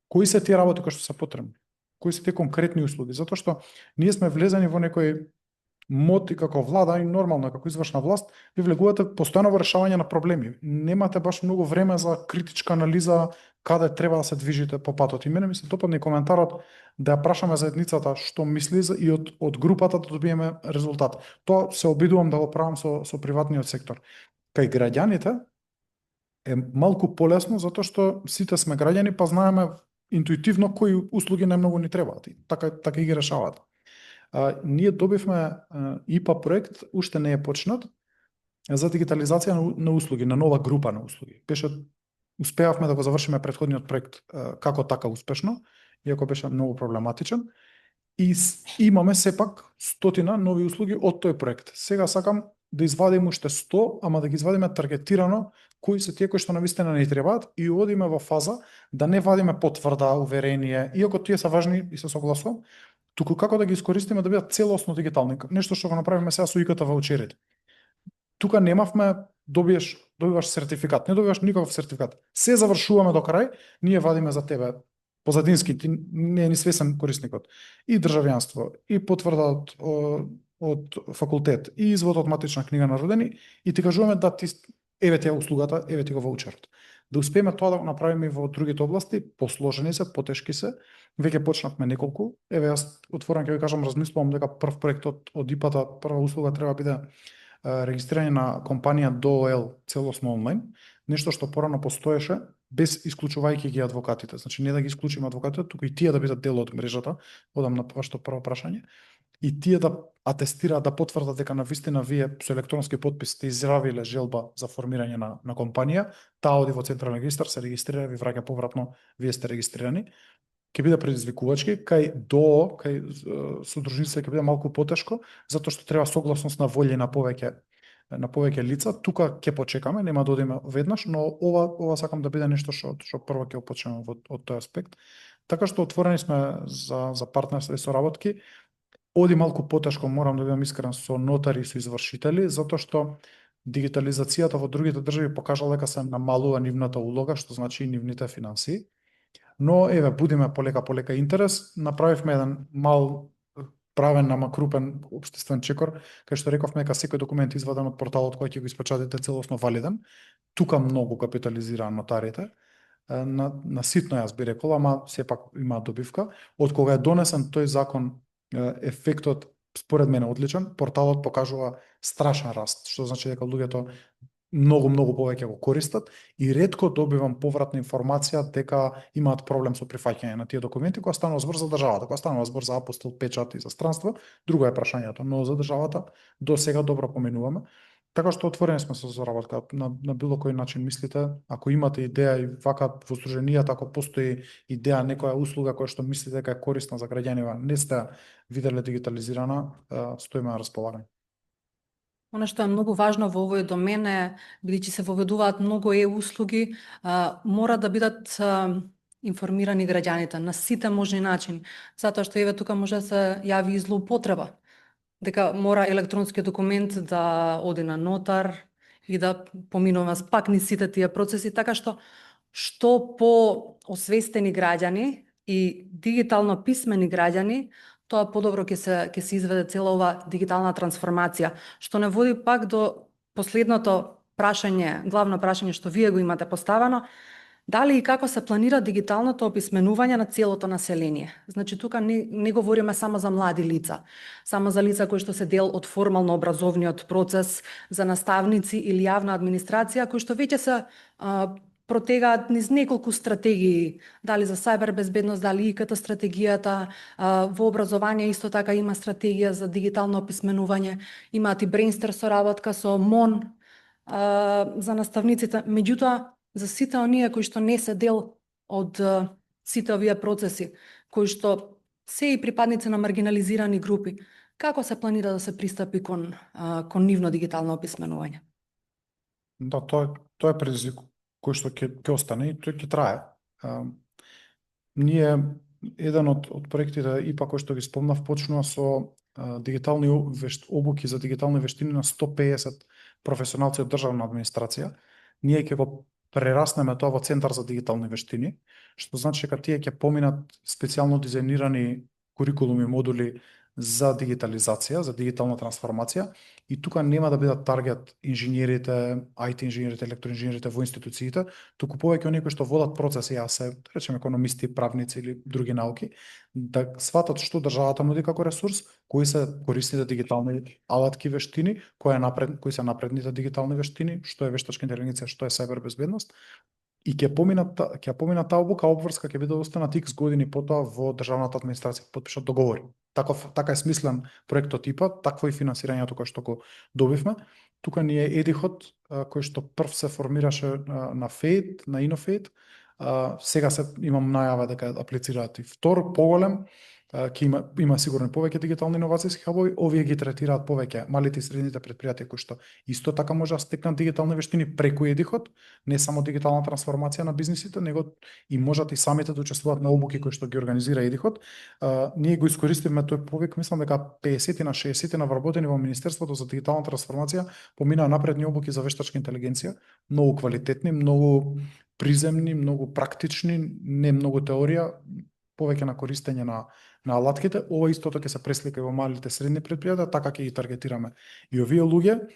Кои се тие работи кои што се потребни? Кои се тие конкретни услуги? Затоа што ние сме влезени во некој мод и како влада и нормално како извршна власт, ви влегувате постојано во решавање на проблеми. Немате баш многу време за критичка анализа каде треба да се движите по патот. И мене ми се допадна и коментарот да ја прашаме заедницата што мисли и од групата да добиеме резултат. Тоа се обидувам да го правам со приватниот сектор. Кај граѓаните е малку полесно затоа што сите сме граѓани, па знаеме интуитивно кои услуги најмногу ни требаат и така и ги решаваат. Ние добивме ИПА проект, уште не е почнат, за дигитализација на услуги, на нова група на услуги. Успеавме да го завршиме претходниот проект како така успешно, иако беше многу проблематичен, и имаме сепак 100 нови услуги од тој проект. Сега сакам да извадим уште 100, ама да ги извадиме таргетирано кои се тие кои што навистина не требаат и одиме во фаза да не вадиме потврда, уверение, иако тие се важни и се согласувам, туку како да ги искористиме да бидат целосно дигитални, нешто што го направиме сега со ИКТ ваучерите. Тука немавме добиваш сертификат, не добиваш никаков сертификат. Се завршуваме до крај, ние вадиме за тебе позадински, ти не е ни свесен корисникот. И државјанство, и потврда од факултет, и извод од матична книга на родени, и ти кажуваме да ти еве ти услугата, еве ти го ваучерот. Да успееме тоа да го направиме и во другите области, посложени се, потешки се, веќе почнавме неколку. Еве јас отворено ќе ви кажам, размислувам дека прв проект од ИПА-та, прва услуга треба биде регистрирање на компанија ДОЛ целосно онлайн, нешто што порано постоеше без исклучувајќи ги адвокатите. Значи не да ги исклучиме адвокатите, туку и тие да бидат дел од мрежата. Одам на вашето прво прашање. И тие да атестираат, да потврдат дека навистина вие со електронски потпис сте изјавиле желба за формирање на компанија, таа оди во централен регистар, се регистрира, ви враќа повратно, вие сте регистрирани. Ќе биде предизвикувачки, кај содружниците ќе биде малку потешко, затоа што треба согласност на волји на повеќе лица. Тука ќе почекаме, нема да одиме веднаш, но ова сакам да биде нешто што прво ќе почнеме од тој аспект. Така што отворени сме за партнерство и соработки. Оди малку потешко, морам да бидам искрен, со нотари и со извршители, затоа што дигитализацијата во другите држави покажала дека се намалува нивната улога, што значи и нивните финансии. Но еве, будиме полека интерес, направивме еден мал правен, ама крупен општествен чекор, кај што рековме дека секој документ изваден од порталот кој ќе го испечатите целосно валиден. Тука многу капитализираа нотарите. На ситно јас би рекол, ама сепак има добивка. Од кога е донесен тој закон, ефектот според мене одличен. Порталот покажува страшен раст, што значи дека луѓето многу повеќе го користат и ретко добивам повратна информација дека имаат проблем со прифаќање на тие документи кога станува збор за државата, кога станува збор за апостил, печат и за странство, друго е прашањето, но за државата до сега добро поминуваме. Така што отворени сме со заработка на било кој начин мислите, ако имате идеја и вака во сдруженијата, ако постои идеја некоја услуга која што мислите дека е корисна за граѓанива, не сте виделе дигитализирана, стоиме на располагање. Она што е многу важно во овој домен е, бидејќи се воведуваат многу услуги, мора да бидат информирани граѓаните на сите можни начини, затоа што еве тука може да се јави и злоупотреба, дека мора електронски документ да оди на нотар и да поминува пак низ сите тие процеси, така што по освестени граѓани и дигитално писмени граѓани, тоа подобро ќе се изведе цела ова дигитална трансформација, што не води пак до последното прашање, главно прашање што вие го имате поставено, дали и како се планира дигиталното описменување на целото население. Значи тука не говориме само за млади лица, само за лица кои што се дел од формално образовниот процес, за наставници или јавна администрација кои што веќе се протегаат низ неколку стратегии, дали за сајбер безбедност, дали ИКТ стратегијата, во образование исто така има стратегија за дигитално описменување, имаат и брейнстер соработка со МОН за наставниците, меѓутоа за сите оние кои што не се дел од сите овие процеси, кои што се и припадници на маргинализирани групи, како се планира да се пристапи кон нивно дигитално описменување? Да, тоа е предизвик кој што ќе остане и тој ќе трае. Ние, еден од проектите ИПА кој што ги спомнав, почнува со дигитални обуки за дигитални вештини на 150 професионалци од државна администрација. Ние ќе го прераснеме тоа во Центар за дигитални вештини, што значи дека тие ќе поминат специјално дизајнирани курикулуми, модули за дигитализација, за дигитална трансформација, и тука нема да бидат таргет инженерите, IT инженерите, електроинженерите во институциите, туку повеќе оние кои што водат процеси, се речеме економисти, правници или други науки, да сватат што државата нуди како ресурс, кои се корисните дигитални алатки, вештини, кои се напредните дигитални вештини, што е вештачка интелигенција, што е сајбер безбедност, и ќе поминат таа обука, обврска ќе биде останат X години потоа во државната администрација подпишат договори. Така е смислен проектот ИПА, такво и финансирањето кое што го добивме. Тука ни е Едихот, кој што прв се формираше на ФЕЙД, на Инофейд. Сега имам најава дека аплицираат и втор, поголем, има сигурно повеќе дигитални иновацијски хабови, овие ги третираат повеќе малите и средните предпријатија кои што исто така може да стекнат дигитални вештини преку Едихот, не само дигитална трансформација на бизнисите, него и можат и самите да учествуваат на обуки кои што ги организира Едихот. Ние го искористивме тој повик, мислам дека 50 на 60 на вработени во Министерството за дигитална трансформација поминаа напредни обуки за вештачка интелигенција, многу квалитетни, многу приземни, многу практични, не многу теорија, повеќе на користење на алатките, ова истото ќе се преслика и во малите средни предпријатија, така ќе ги таргетираме. И овие луѓе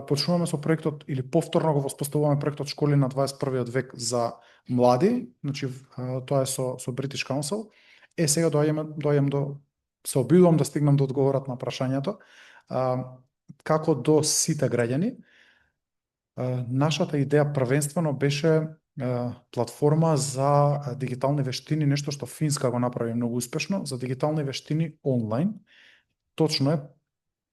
почнуваме со проектот или повторно го воспоставуваме проектот Школи на 21 век за млади, значи тоа е со British Council. Сега доаѓам до се обидувам да стигнам до одговорот на прашањето. Како до сите граѓани, нашата идеја првенствено беше платформа за дигитални вештини, нешто што Финска го направи многу успешно, за дигитални вештини онлайн. Точно е,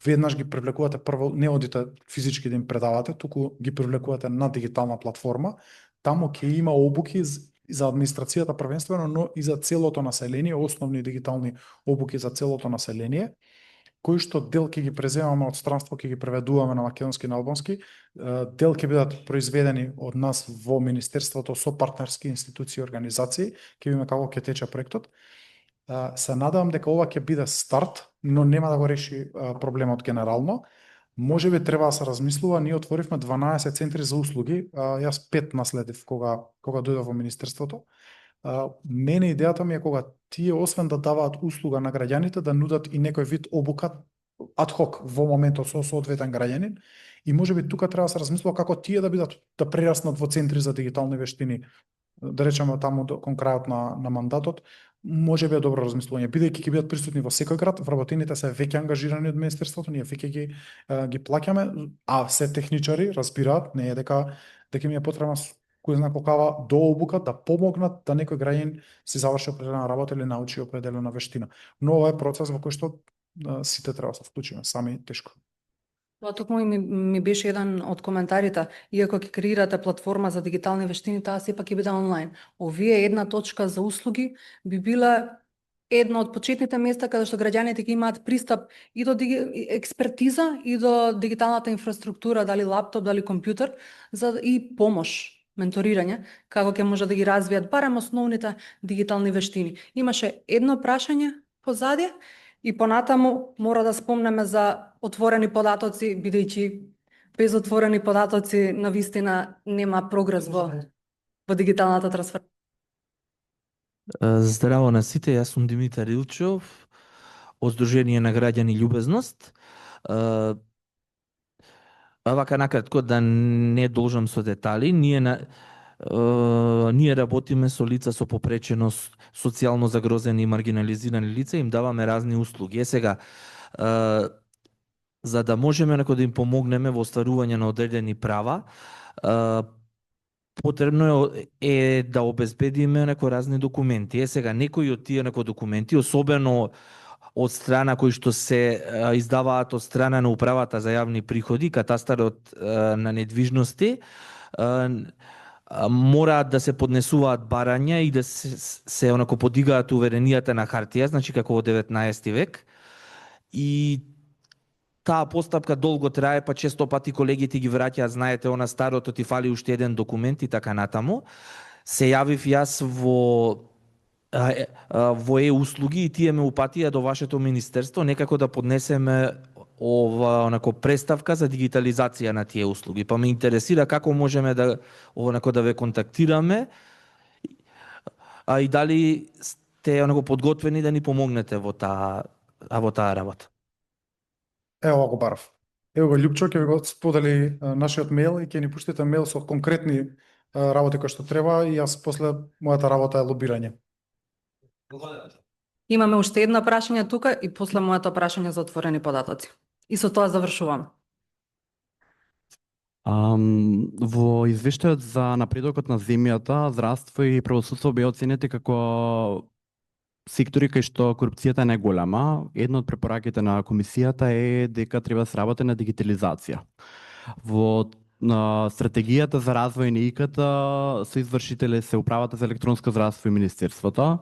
веднаш ги привлекувате прво, не одите физички да им предавате, туку ги привлекувате на дигитална платформа. Таму ќе има обуки за администрацијата првенствено, но и за целото население, основни дигитални обуки за целото население, кои што дел ќе ги преземаме од странство, ќе ги преведуваме на македонски и на албански, дел ќе бидат произведени од нас во Министерството со партнерски институции и организации, ќе видиме како ќе тече проектот. Се надевам дека ова ќе биде старт, но нема да го реши проблемот генерално. Може би треба да се размислува, ние отворивме 12 центри за услуги, јас 5 наследив кога дојдов во Министерството. Мене идејата ми е кога тие освен да даваат услуга на граѓаните, да нудат и некој вид обука адхок во моментот со соодветен граѓанин, и можеби тука треба да се размислува како тие да бидат да прераснат во центри за дигитални вештини, да речеме таму кон крајот на мандатот. Можеби е добро размислување, бидејќи ќе бидат присутни во секој град, вработените се веќе ангажирани од Министерството, ние веќе ги плаќаме, а се техничари разбираат, не е дека ми е потребна кој знае колкава дообука да помогнат да некој граѓанин си заврши определена работа или научи определена вештина. Но ова е процес во кој што сите треба да се вклучиме, сами тешко. Тоа токму ми беше еден од коментарите, иако ќе креирате платформа за дигитални вештини, таа сепак ќе биде онлайн. Овие една точка за услуги би била едно од почетните места каде што граѓаните ќе имаат пристап и до експертиза и до дигиталната инфраструктура, дали лаптоп, дали компјутер, и помош, менторирање, како ќе може да ги развијат барем основните дигитални вештини. Имаше едно прашање позади и понатаму мора да спомнеме за отворени податоци, бидејќи без отворени податоци навистина нема прогрес во дигиталната трансформација. Здраво на сите, јас сум Димитар Илчов од Сдружение на граѓани Љубезност. Вака накратко да не должам со детали, ние работиме со лица со попреченост, социјално загрозени и маргинализирани лица, им даваме разни услуги. Сега, за да можеме да им помогнеме во остварување на одредени права, потребно е да обезбедиме разни документи. Сега, некои од тие документи, особено од страна кои што се издаваат од страна на Управата за јавни приходи, катастарот на недвижности, мораат да се поднесуваат барања и да се подигаат уверенијата на хартија, значи како во 19 век. И таа постапка долго трае, па често пати колегите ги враќаат, знаете, она старото ти фали уште еден документ и така натаму. Се јавив јас во услуги и тие ме упатија до вашето министерство некако да поднесеме ова преставка за дигитализација на тие услуги. Па ме интересира како можеме да ве контактираме и дали сте подготвени да ни помогнете во таа работа. Ево го барав. Ево го Љупчо, ќе ви го сподели нашиот мејл и ќе ни пуштите мејл со конкретни работи кои што треба, и јас после мојата работа е лобирање. Имаме уште една прашање тука и после моето прашање за отворени податоци. И со тоа завршувам. Во извештајот за напредокот на земјата, здравство и правосудство беа оценети како сектори кај што корупцијата е најголема. Една од препораките на комисијата е дека треба да се работи на дигитализација. Во стратегијата за развој на ИКТ со извршители се Управата за електронско здравство и Министерството.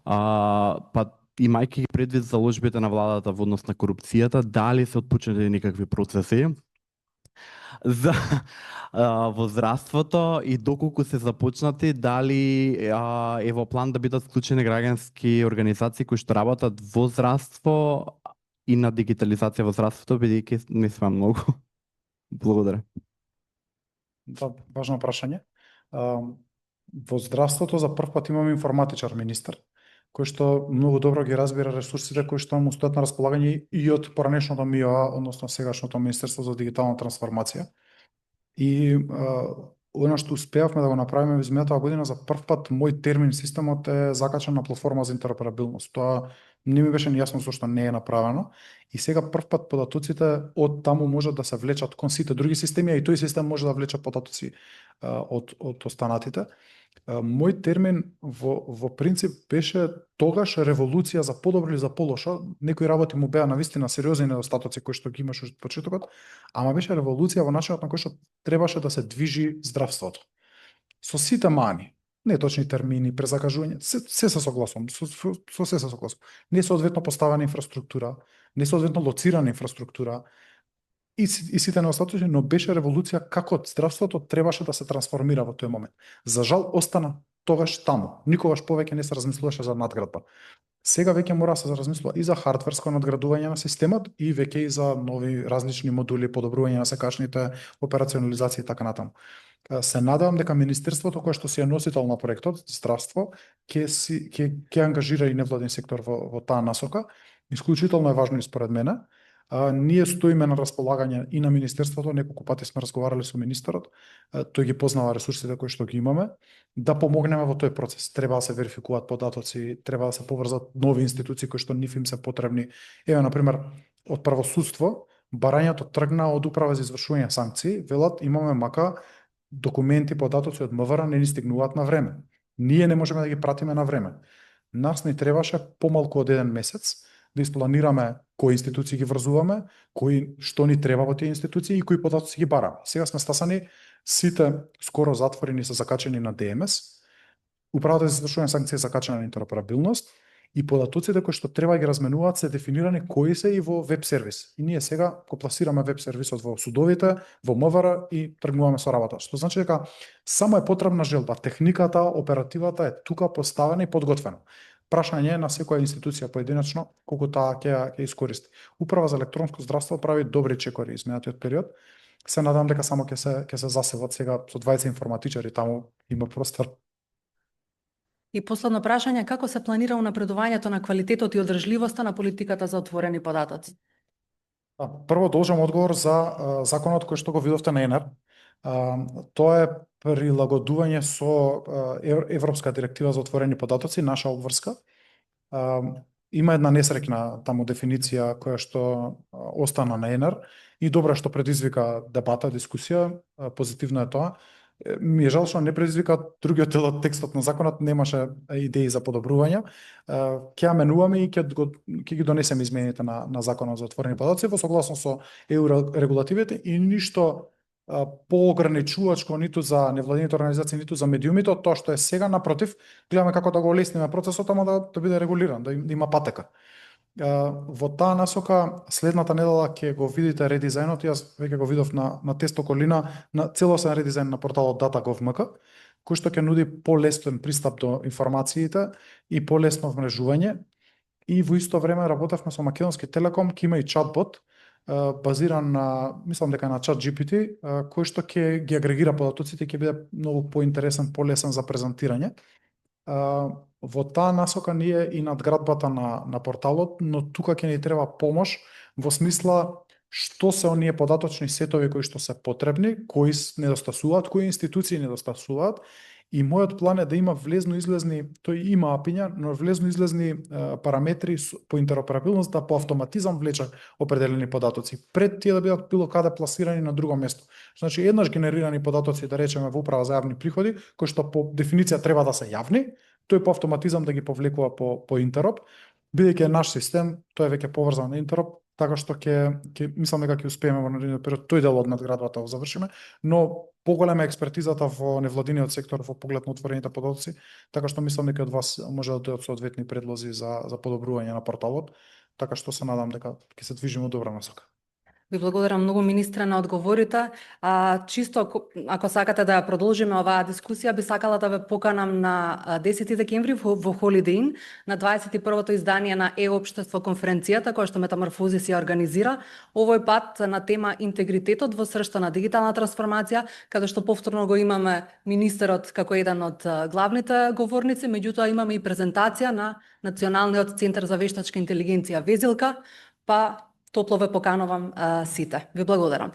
Па имајќи предвид заложбите на владата во однос на корупцијата, дали се отпочнати некакви процеси во здравството и доколку се започнати, дали е во план да бидат вклучени граѓански организации кои што работат во здравство и на дигитализација во здравството, бидејќи не сме многу. Благодаря. Да, важно прашање. Во здравството за прв пат имаме информатичар министер. кој што многу добро ги разбира ресурсите кои што му стојат на располагање и од поранешното МИОА, односно сегашното Министерство за дигитална трансформација. И она што успеавме да го направиме во изминатата година, за прв пат мој термин системот е закачен на платформа за интероперабилност. Тоа не ми беше нејасно зашто не е направено и сега прв пат податоците од таму можат да се влечат кон сите други системи, а и тој систем може да влече податоци од останатите. Мој термин во принцип беше тогаш револуција за подобро или за полошо. Некои работи му беа навистина сериозни недостатоци кои што ги имаше од почетокот, ама беше револуција во начинот на кој што требаше да се движи здравството. Со сите мани, неточни термини, презакажување, се се согласувам, со се се согласувам. Несоодветно поставена инфраструктура, несоодветно лоцирана инфраструктура, и сите недостатоци, но беше револуција како здравството требаше да се трансформира во тој момент. За жал остана тогаш таму. Никогаш повеќе не се размислуваше за надградба. Сега веќе мора да се размислува и за хардверско надградување на системот и веќе и за нови различни модули, подобрување на секашните, операционализација и така натаму. Се надевам дека Министерството кое што си е носител на проектот здравство ќе ангажира и невладин сектор во таа насока. Исклучително е важно и според мене. Ние стоиме на располагање и на Министерството, неколку пати сме разговарали со министерот, тој ги познава ресурсите кои што ги имаме, да помогнеме во тој процес. Треба да се верификуваат податоци, треба да се поврзат нови институции кои што нив им се потребни. Еве, например, од правосудство, барањето тргна од управа за извршување санкции, велат имаме мака документи, податоци од МВР не ни стигнуваат на време. Ние не можеме да ги пратиме на време. Нас ни требаше помалку од 1 месец да испланираме кои институции ги врзуваме, што ни треба во тие институции и кои податоци ги бараме. Сега сме стасани, сите скоро затворени се закачени на ДМС, управата за извршување санкции е закачена на интероперабилност и податоците кои што треба да ги разменуваат се дефинирани кои се и во веб сервис. И ние сега го пласираме веб сервисот во судовите, во МВР и тргнуваме со работа. Што значи дека само е потребна желба, техниката, оперативата е тука поставена и подготвена. Прашање е на секоја институција поединечно колку таа ќе искористи. Управа за електронско здравство прави добри чекори изминатиот период. Се надам дека само ќе се засеват сега со 20 информатичари, таму има простор. И последно прашање, како се планира унапредувањето на квалитетот и одржливоста на политиката за отворени податоци? Прво должам одговор за законот кој што го видовте на ЕНЕР. Тоа е прилагодување со Европска директива за отворени податоци, наша обврска. Има една несреќна таму дефиниција која што остана на ЕНЕР и добро што предизвика дебата, дискусија, позитивно е тоа. Ми е жал што не предизвика другиот дел од текстот на законот, немаше идеи за подобрување. Ќе ја менуваме и ќе ги донесеме измените на законот за отворени податоци во согласно со ЕУ регулативите и ништо поограничувачко ниту за невладините организации, ниту за медиумите, од тоа што е сега, напротив, гледаме како да го олесниме процесот, ама да биде регулиран, да има патека. Во таа насока, следната недела ќе го видите редизајнот, јас веќе го видов на тест околина, на целосен редизајн на порталот Data.gov.mk, кој што ќе нуди полесен пристап до информациите и полесно вмрежување. И во исто време работевме со Македонски Телеком, ќе има и чатбот, базиран на, мислам дека на ChatGPT, кој што ќе ги агрегира податоците и ќе биде многу поинтересен, полесен за презентирање. Во таа насока ние и надградбата на порталот, но тука ќе ни треба помош во смисла што се оние податочни сетови кои што се потребни, кои недостасуваат, кои институции недостасуваат. И мојот план е да има влезно-излезни, тој има апиња, но влезно-излезни параметри по интероперабилност да по автоматизам влече определени податоци, пред тие да бидат било каде пласирани на друго место. Значи, еднаш генерирани податоци, да речеме во управа за јавни приходи, кои што по дефиниција треба да се јавни, тој по автоматизам да ги повлекува по интероп, бидејќи е наш систем, тој е веќе поврзан на интероп, така што мислам дека ќе успееме во наредниот период тој дел од надградбата да завршиме, но поголема експертизата во невладиниот сектор во поглед на отворените податоци, така што мислам дека од вас може да дојдат соодветни предлози за подобрување на порталот, така што се надам дека ќе се движиме во добра насока. Ви благодарам многу, министре, на одговорите. Чисто ако сакате да ја продолжиме оваа дискусија, би сакала да ве поканам на 10 декември во Holiday Inn, на 21-то издание на Е-општество конференцијата, која што Метаморфозис ја организира. Овој пат на тема интегритетот во сршта на дигитална трансформација, каде што повторно го имаме министерот како еден од главните говорници, меѓутоа имаме и презентација на Националниот центар за вештачка интелигенција Везилка, па топло ве поканувам сите. Ви благодарам.